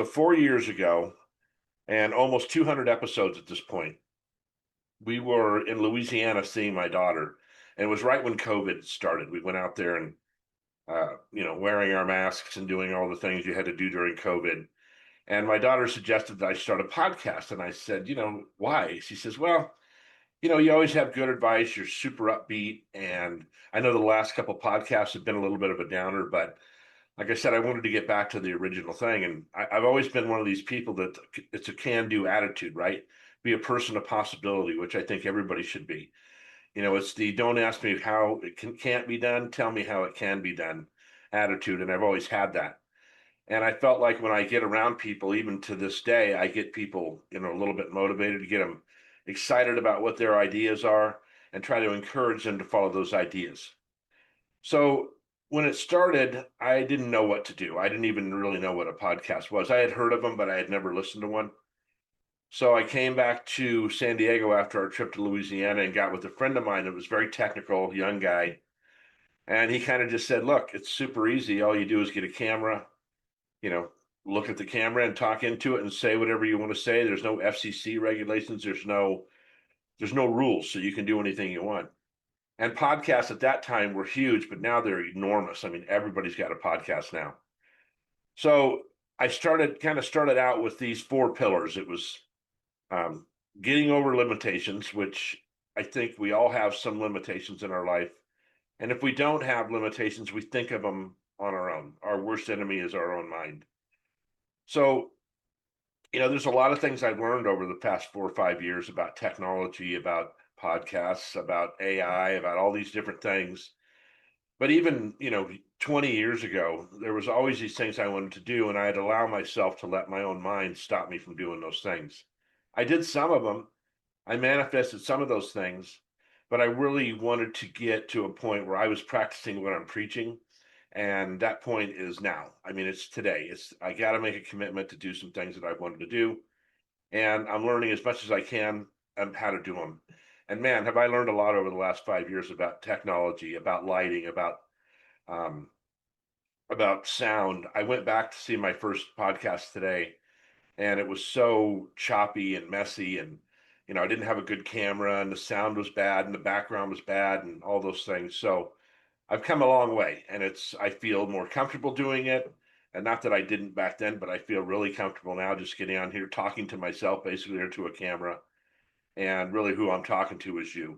4 years ago, and almost 200 episodes at this point, we were in Louisiana seeing my daughter, and it was right when COVID started. We went out there and, wearing our masks and doing all the things you had to do during COVID. And my daughter suggested that I start a podcast, and I said, why? She says, well, you always have good advice. You're super upbeat, and I know the last couple podcasts have been a little bit of a downer, but like I said, I wanted to get back to the original thing. And I've always been one of these people that it's a can-do attitude, right? Be a person of possibility, which I think everybody should be. It's the don't ask me how it can't be done, tell me how it can be done attitude. And I've always had that. And I felt like when I get around people, even to this day, I get people, a little bit motivated to get them excited about what their ideas are and try to encourage them to follow those ideas. So when it started, I didn't know what to do. I didn't even really know what a podcast was. I had heard of them, but I had never listened to one. So I came back to San Diego after our trip to Louisiana and got with a friend of mine that was very technical, young guy. And he kind of just said, look, it's super easy. All you do is get a camera, you know, look at the camera and talk into it and say whatever you want to say. There's no FCC regulations. There's no rules. So you can do anything you want. And podcasts at that time were huge, but now they're enormous. I mean, everybody's got a podcast now. So I started out with these four pillars. It was um, getting over limitations, which I think we all have some limitations in our life. And if we don't have limitations, we think of them on our own. Our worst enemy is our own mind. So, there's a lot of things I've learned over the past 4 or 5 years about technology, about podcasts, about AI, about all these different things. But even, 20 years ago, there was always these things I wanted to do, and I'd allow myself to let my own mind stop me from doing those things. I did some of them. I manifested some of those things, but I really wanted to get to a point where I was practicing what I'm preaching. And that point is now. I mean, it's today. I got to make a commitment to do some things that I wanted to do. And I'm learning as much as I can how to do them. And man, have I learned a lot over the last 5 years about technology, about lighting, um, about sound. I went back to see my first podcast today, and it was so choppy and messy, and I didn't have a good camera, and the sound was bad, and the background was bad, and all those things. So I've come a long way, and I feel more comfortable doing it. And not that I didn't back then, but I feel really comfortable now just getting on here talking to myself basically or to a camera. And really who I'm talking to is you.